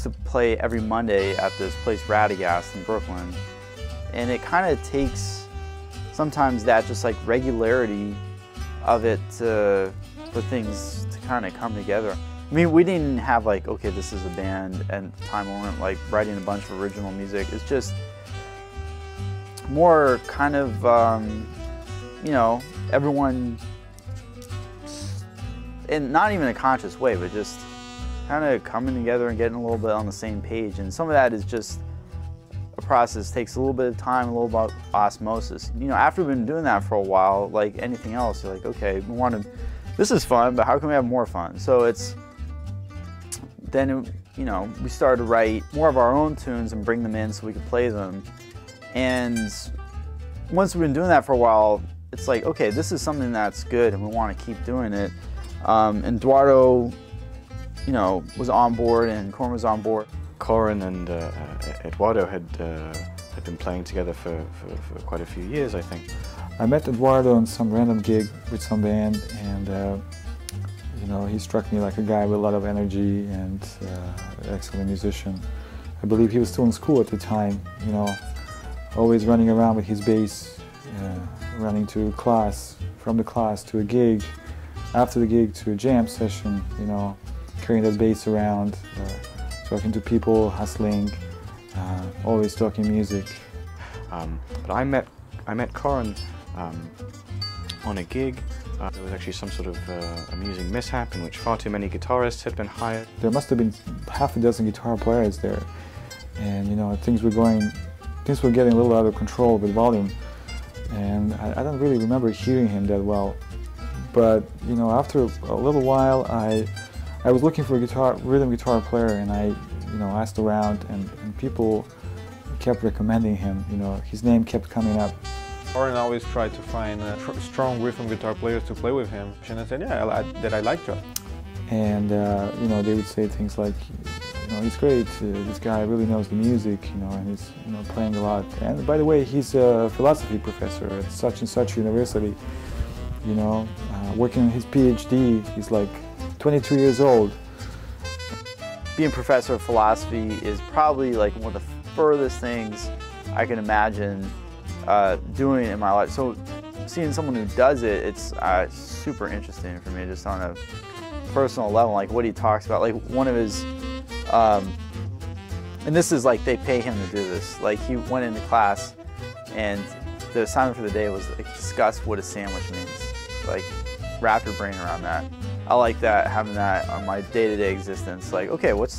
to play every Monday at this place Radagast in Brooklyn, and it kind of takes sometimes that just like regularity of it for things to kind of come together. I mean, we didn't have like, okay, this is a band, and at the time we weren't like writing a bunch of original music. It's just more kind of, you know, everyone, and not even a conscious way, but just kind of coming together and getting a little bit on the same page. And some of that is just a process, takes a little bit of time, a little bit of osmosis. You know, after we've been doing that for a while, like anything else, you're like, okay, we want to, this is fun, but how can we have more fun? So it's, then, you know, we started to write more of our own tunes and bring them in so we could play them. And once we've been doing that for a while, it's like, okay, this is something that's good and we want to keep doing it. And Eduardo, you know, was on board and Koran was on board. Koran and Eduardo had been playing together for quite a few years, I think. I met Eduardo on some random gig with some band, and you know, he struck me like a guy with a lot of energy and excellent musician. I believe he was still in school at the time, you know, always running around with his bass, running to class, from the class to a gig, after the gig to a jam session, you know, carrying that bass around, talking to people, hustling, always talking music. But I met Koran on a gig. There was actually some sort of amusing mishap in which far too many guitarists had been hired. There must have been half a dozen guitar players there, and you know, things were getting a little out of control with volume, and I don't really remember hearing him that well. But you know, after a little while, I was looking for a rhythm guitar player, and I, you know, asked around, and people kept recommending him. You know, his name kept coming up. Koran always tried to find strong rhythm guitar players to play with him, and I said, yeah, I liked that. And you know, they would say things like, you know, he's great. This guy really knows the music, you know, and he's, you know, playing a lot. And by the way, he's a philosophy professor at such and such university. You know, working on his PhD. He's like 22 years old. Being a professor of philosophy is probably like one of the furthest things I can imagine doing in my life. So seeing someone who does it, it's super interesting for me, just on a personal level, like what he talks about. Like one of his, and this is like they pay him to do this. Like he went into class and the assignment for the day was like, discuss what a sandwich means. Like wrap your brain around that. I like that, having that on my day-to-day existence. Like, okay, what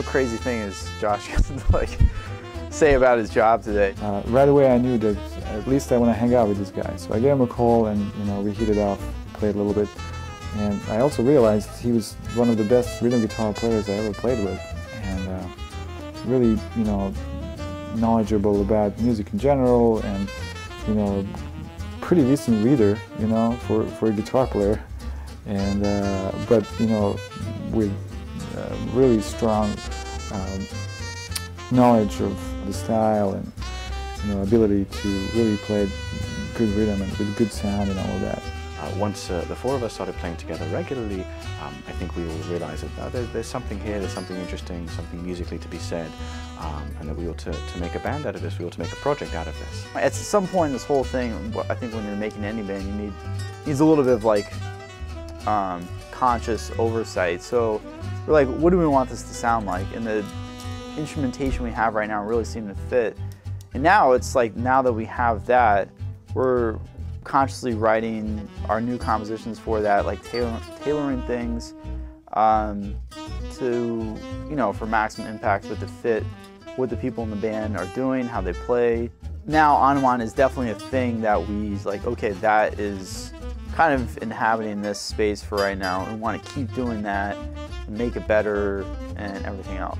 crazy thing is Josh going to like say about his job today? Right away I knew that at least I want to hang out with this guy. So I gave him a call, and you know, we hit it off, played a little bit. And I also realized he was one of the best rhythm guitar players I ever played with, and really, you know, knowledgeable about music in general, and you know, pretty decent reader, you know, for a guitar player. And but you know, with really strong knowledge of the style, and you know, ability to really play good rhythm and with good sound and all of that. Once the four of us started playing together regularly, I think we all realized that there's something here, there's something interesting, something musically to be said, and that we ought to make a band out of this, we ought to make a project out of this. At some point in this whole thing, I think when you're making any band, you needs a little bit of like conscious oversight. So we're like, what do we want this to sound like? And the instrumentation we have right now really seemed to fit. And now it's like, now that we have that, we're consciously writing our new compositions for that, like tailoring things to, you know, for maximum impact, but to fit what the people in the band are doing, how they play. Now Anouman is definitely a thing that we like, okay, that is kind of inhabiting this space for right now. We want to keep doing that and make it better and everything else.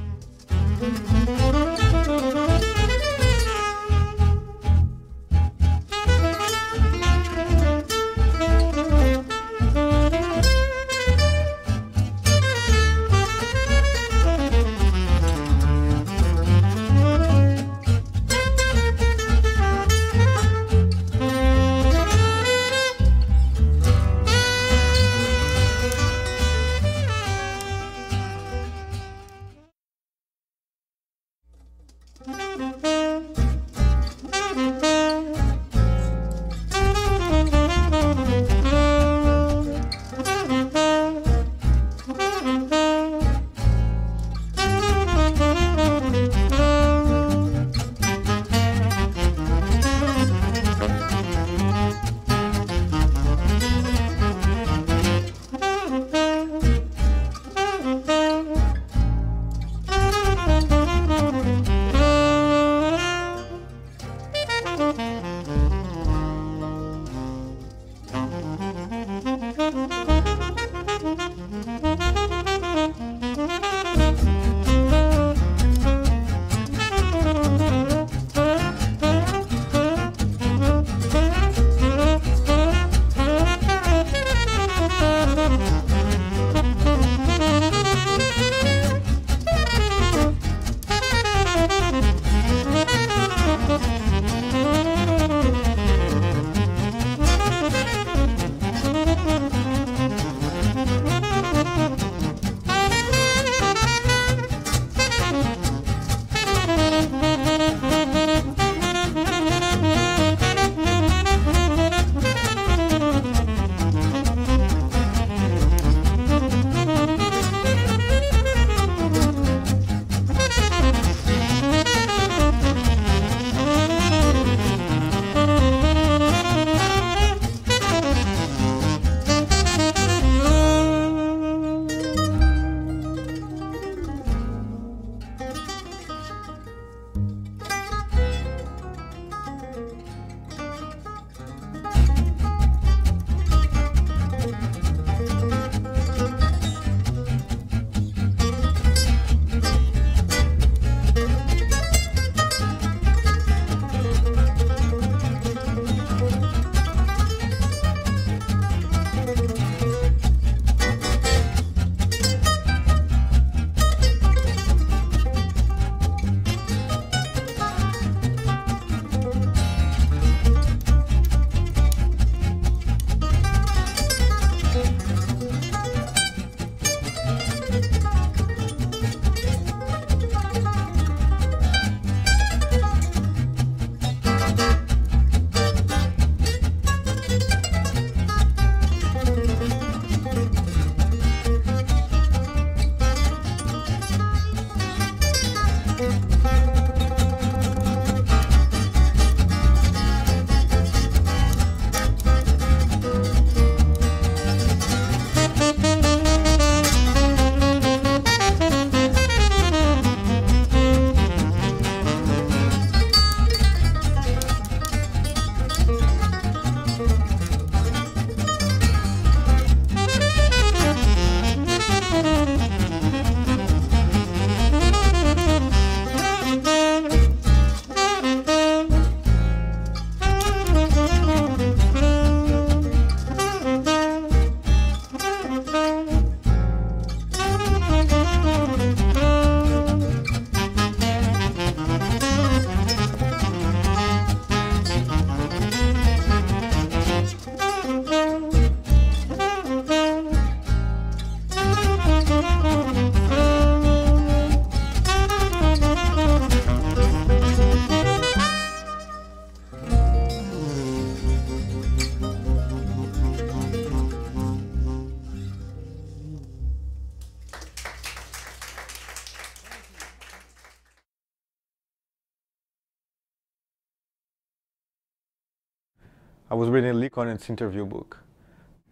I was reading Lee Conant's interview book.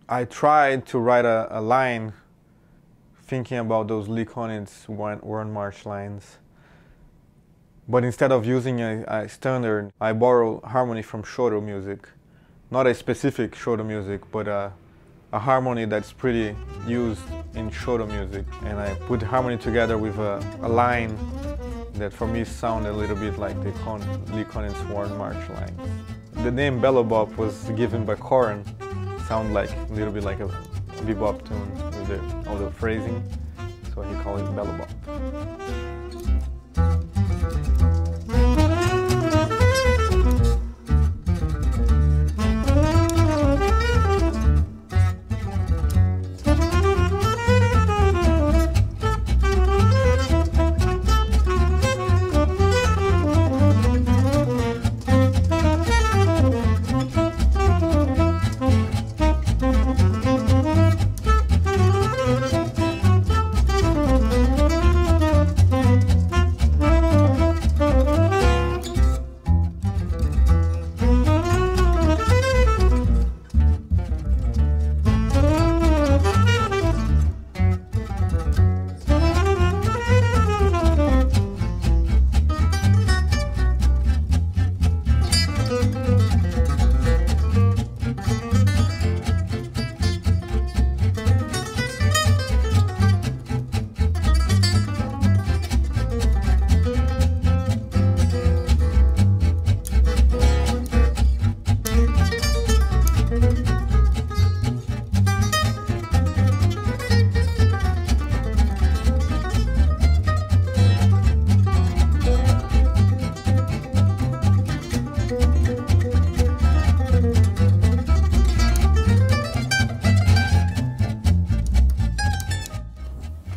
I tried to write a line thinking about those Lee Conant's Warren March lines. But instead of using a standard, I borrow harmony from Shodo music. Not a specific Shodo music, but a harmony that's pretty used in Shodo music. And I put the harmony together with a line that for me sounded a little bit like the Lee Conant's Warren March lines. The name bebop was given by Koran. Sound like a little bit like a bebop tune with all the phrasing, so he called it bebop.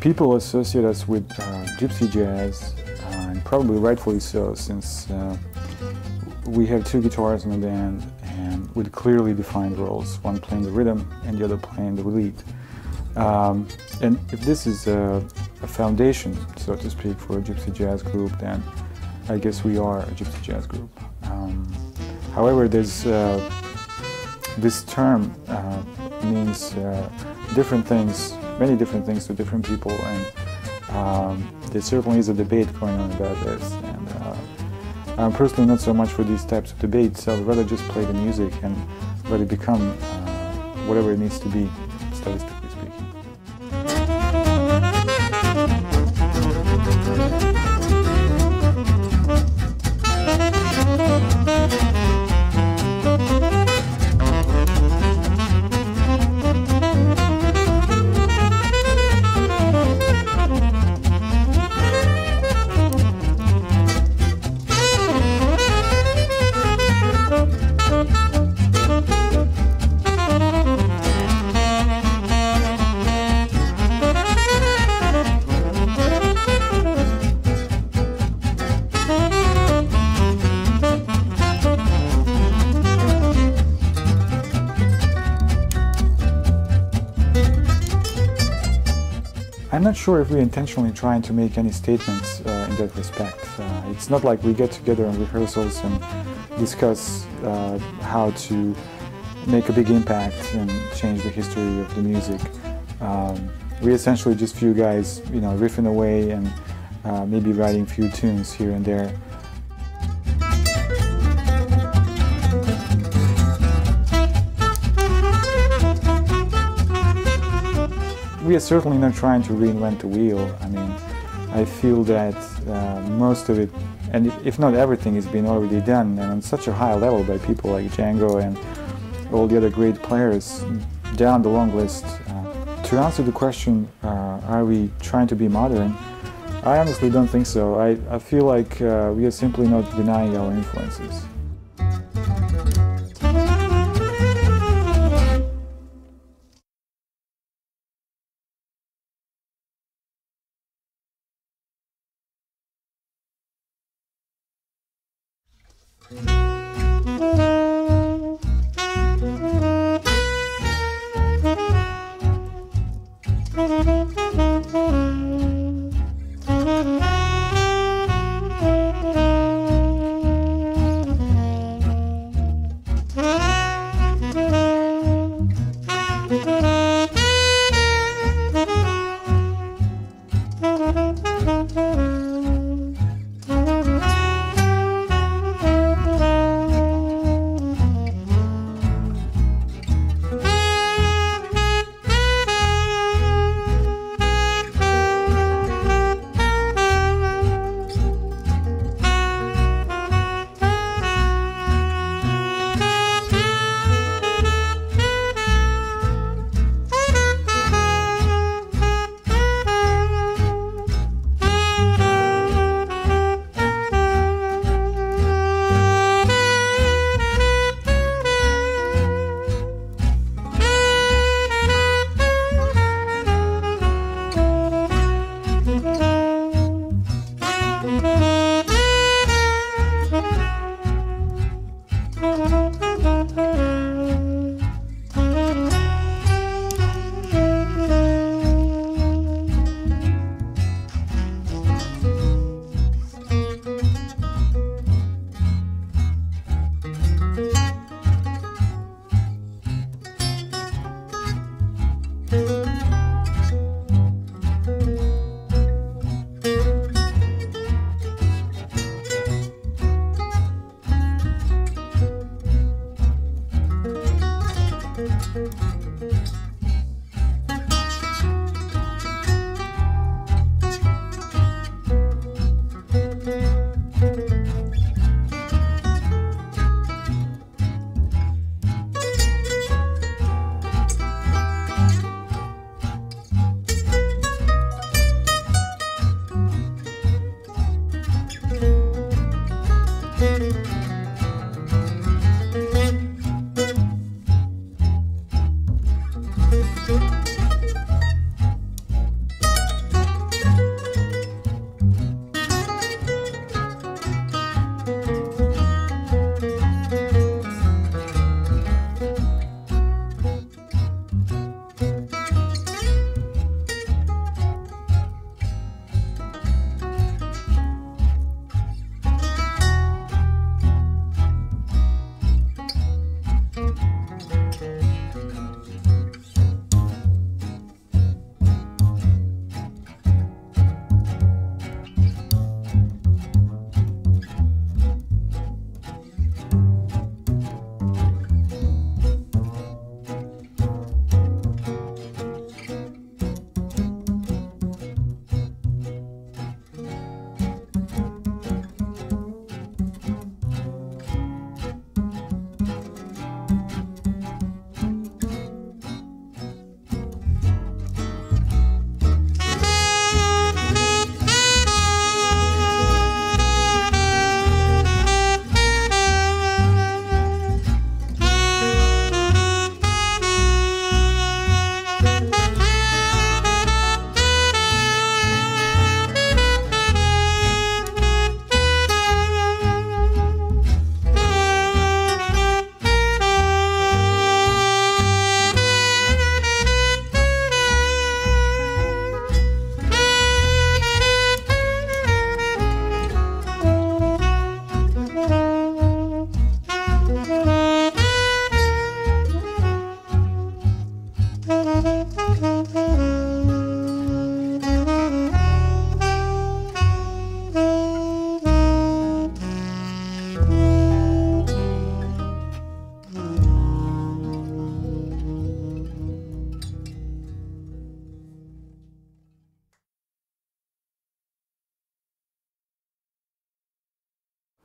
People associate us with gypsy jazz, and probably rightfully so, since we have two guitars in the band and with clearly defined roles, one playing the rhythm and the other playing the lead. And if this is a foundation, so to speak, for a gypsy jazz group, then I guess we are a gypsy jazz group. However, there's this term means different things, many different things to different people, and there certainly is a debate going on about this. And I'm personally not so much for these types of debates. I'd rather just play the music and let it become whatever it needs to be, stylistically speaking. I'm not sure if we're intentionally trying to make any statements in that respect. It's not like we get together in rehearsals and discuss how to make a big impact and change the history of the music. We're essentially just few guys, you know, riffing away and maybe writing a few tunes here and there. We are certainly not trying to reinvent the wheel. I mean, I feel that most of it, and if not everything, has been already done, and on such a high level by people like Django and all the other great players down the long list. To answer the question, are we trying to be modern? I honestly don't think so. I feel like we are simply not denying our influences.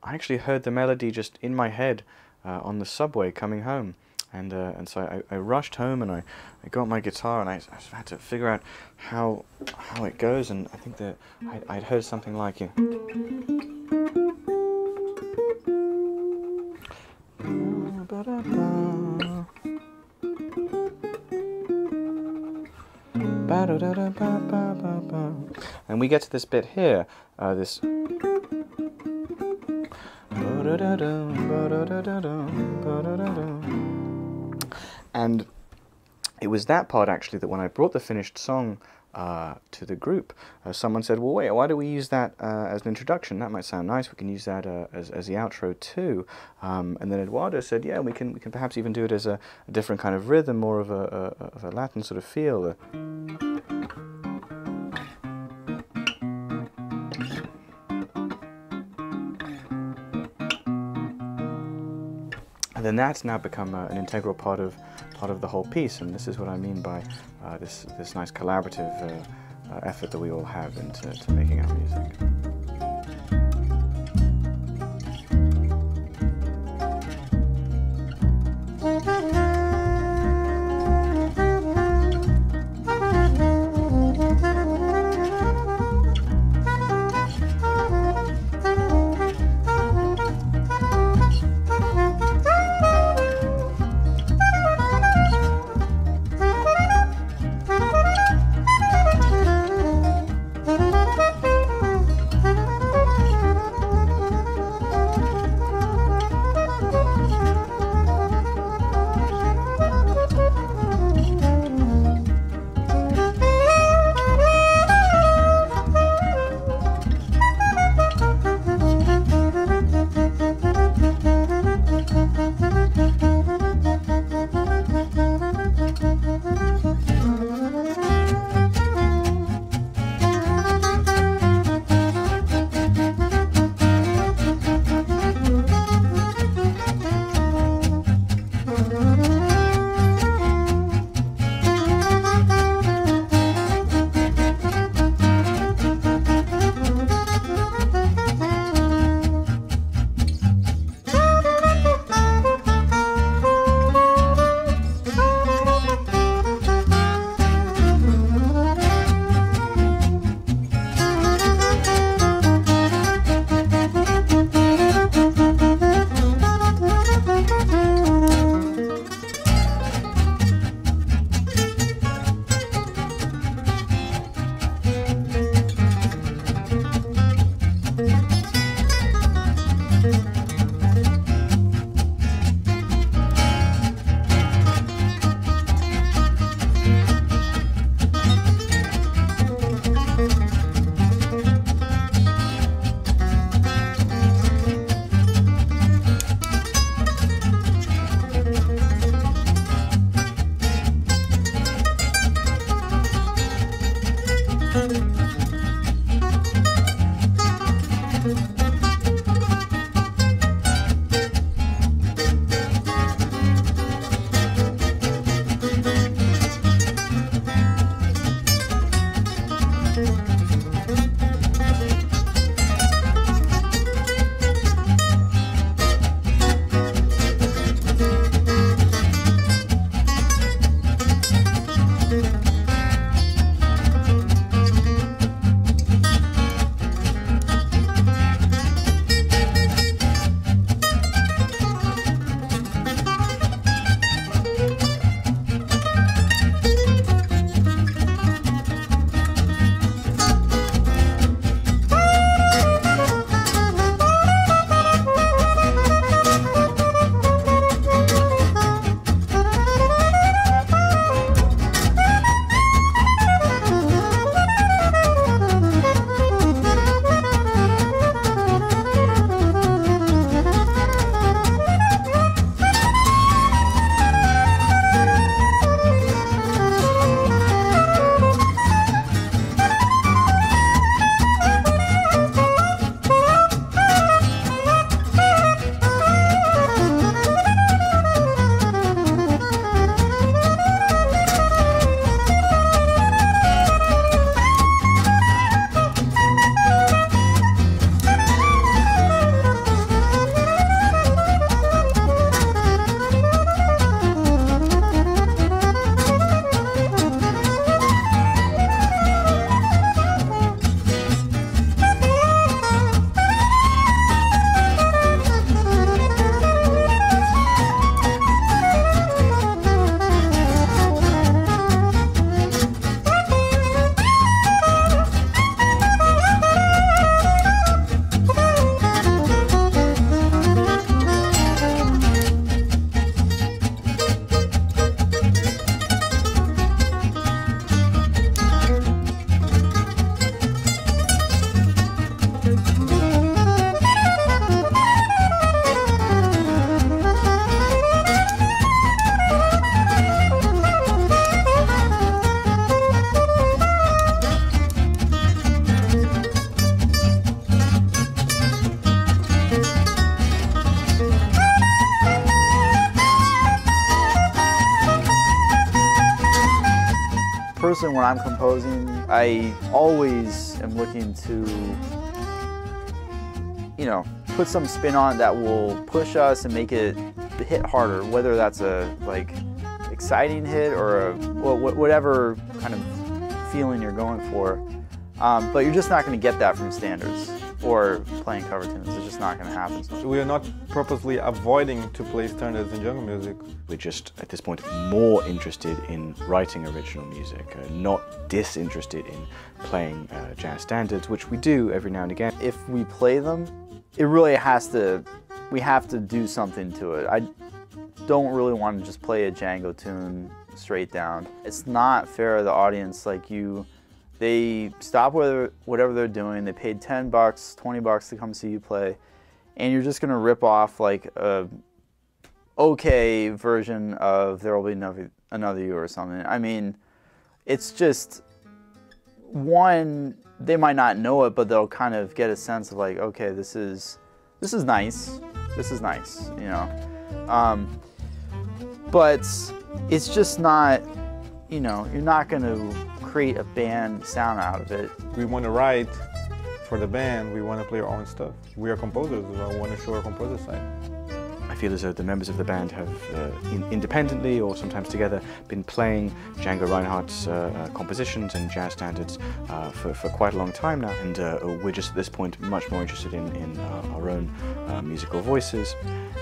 I actually heard the melody just in my head on the subway coming home. And so I rushed home and I got my guitar and I had to figure out how it goes, and I think that I'd heard something like it. And we get to this bit here, this. And it was that part actually that when I brought the finished song to the group, someone said, well, wait, why do we use that as an introduction? That might sound nice. We can use that as the outro too. And then Eduardo said, yeah, we can perhaps even do it as a different kind of rhythm, more of a Latin sort of feel. And then that's now become an integral part of the whole piece, and this is what I mean by this nice collaborative effort that we all have into making our music. personally, when I'm composing, I always am looking to, you know, put some spin on it that will push us and make it hit harder, whether that's a like exciting hit or a, well, whatever kind of feeling you're going for. But you're just not going to get that from standards or playing cover tunes. It's just not going to happen. We are not purposely avoiding to play standards in jungle music. We're just, at this point, more interested in writing original music, not disinterested in playing jazz standards, which we do every now and again. If we play them, it really has to, we have to do something to it. I don't really want to just play a Django tune straight down. It's not fair to the audience. Like they stop whatever they're doing, they paid 10 bucks, 20 bucks to come see you play, and you're just gonna rip off like a okay version of There Will Be Another You or something. I mean, it's just, one, they might not know it, but they'll kind of get a sense of like, okay, this is nice, you know. But it's just not, you know, you're not gonna create a band sound out of it. We want to write for the band, we want to play our own stuff. We are composers, we want to show our composer side. I feel as though the members of the band have, independently or sometimes together, been playing Django Reinhardt's compositions and jazz standards for quite a long time now, and we're just at this point much more interested in our own musical voices.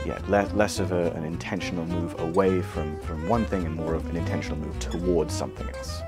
Yeah, less of an intentional move away from one thing and more of an intentional move towards something else.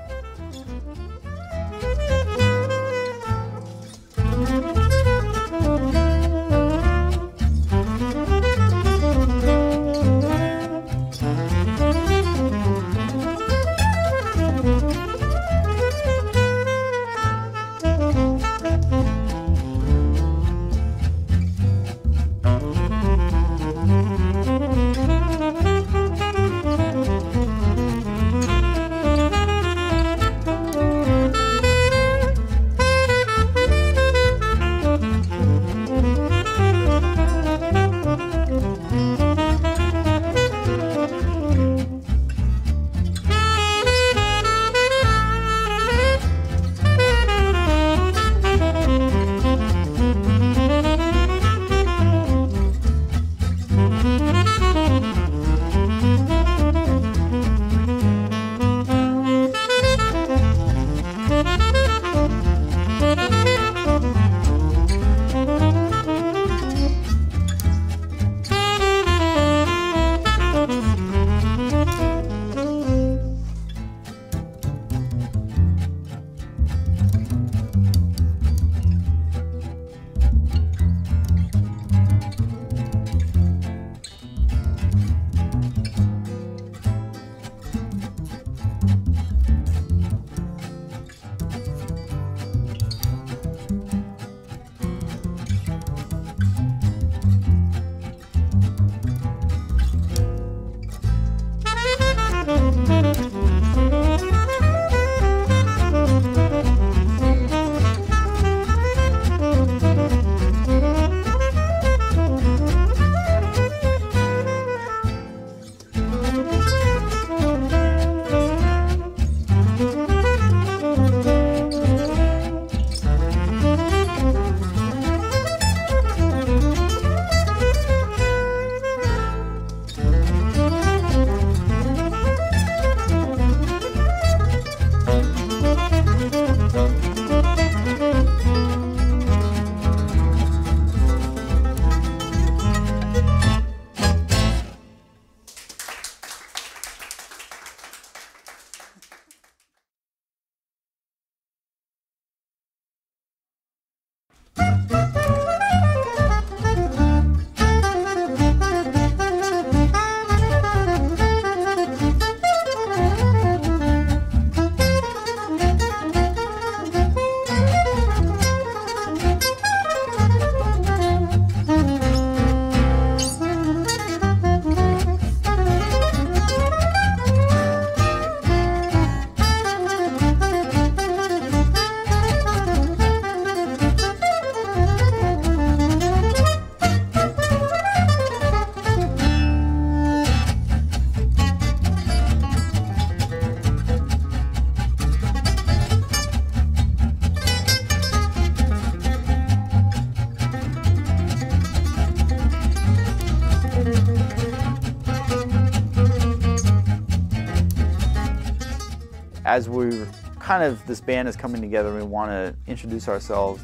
as we're kind of, this band is coming together, we want to introduce ourselves.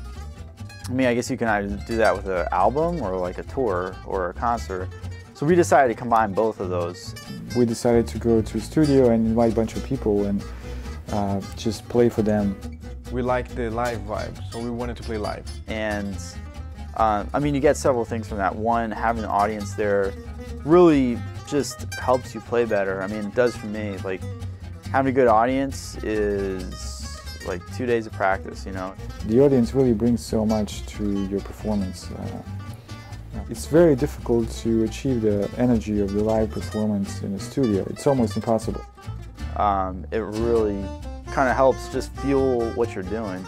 I mean, I guess you can either do that with an album or like a tour or a concert. So we decided to combine both of those. We decided to go to a studio and invite a bunch of people and just play for them. We like the live vibe, so we wanted to play live. And I mean, you get several things from that. One, having an audience there really just helps you play better. I mean, it does for me. Like, having a good audience is like 2 days of practice, you know. The audience really brings so much to your performance. It's very difficult to achieve the energy of the live performance in a studio. It's almost impossible. It really kind of helps just feel what you're doing.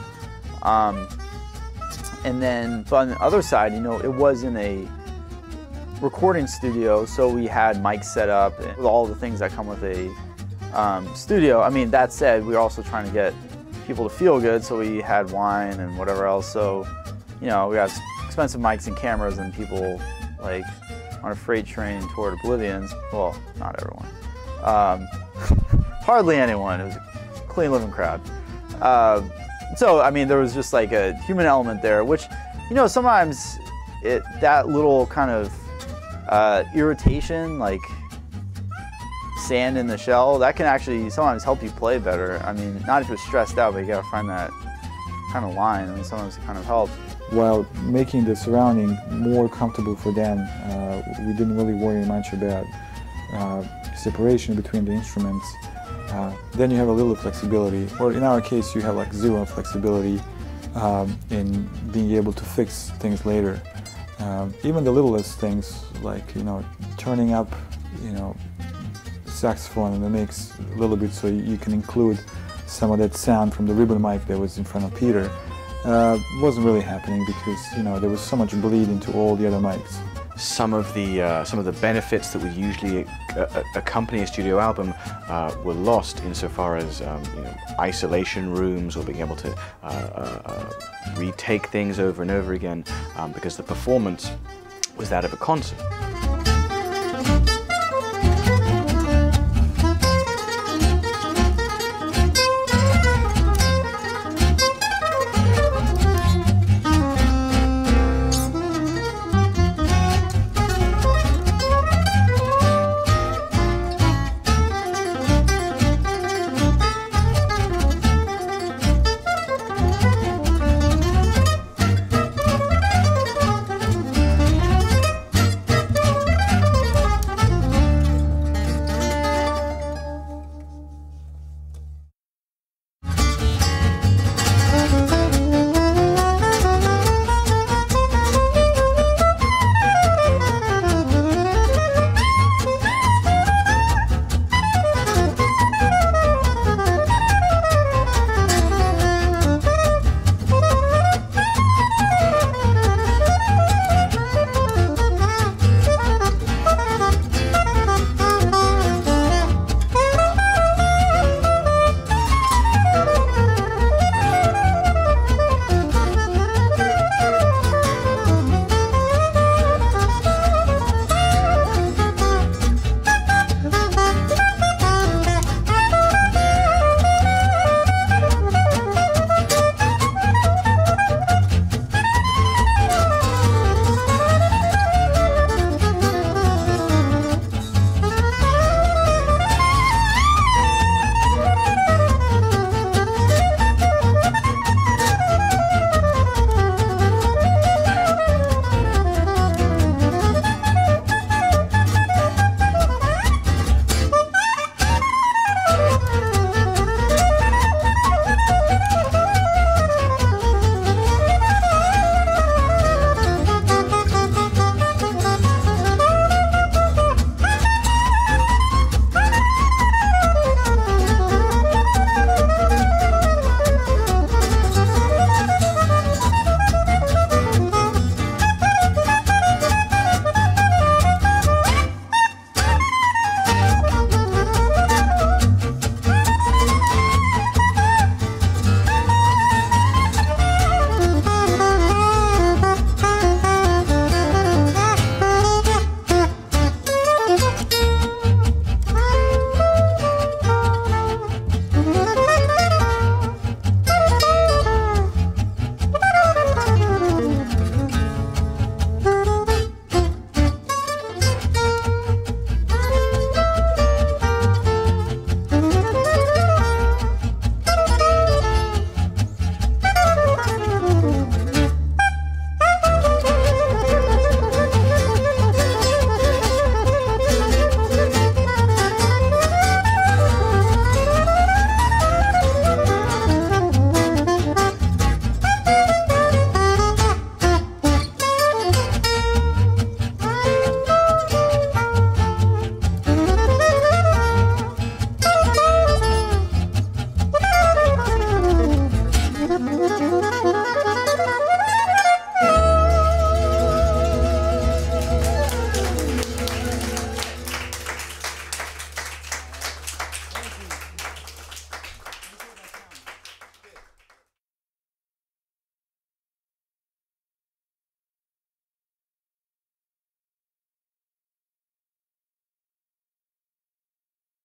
And then, but on the other side, you know, it was in a recording studio, so we had mics set up and with all the things that come with a studio. I mean, that said, we were also trying to get people to feel good, so we had wine and whatever else. So, you know, we got expensive mics and cameras and people like on a freight train toward oblivions. Well, not everyone. Hardly anyone. It was a clean living crowd. So, I mean, there was just like a human element there, which, you know, sometimes that little kind of irritation, like sand in the shell, that can actually sometimes help you play better. I mean, not if you're stressed out, but you gotta find that kind of line, and sometimes it kind of helps. While making the surrounding more comfortable for them, we didn't really worry much about separation between the instruments. Then you have a little flexibility, or in our case you have like zero flexibility in being able to fix things later. Even the littlest things, like, you know, turning up, you know, saxophone in the mix a little bit so you can include some of that sound from the ribbon mic that was in front of Peter, wasn't really happening because, you know, there was so much bleed into all the other mics. Some of the benefits that would usually accompany a studio album were lost insofar as you know, isolation rooms or being able to retake things over and over again because the performance was that of a concert.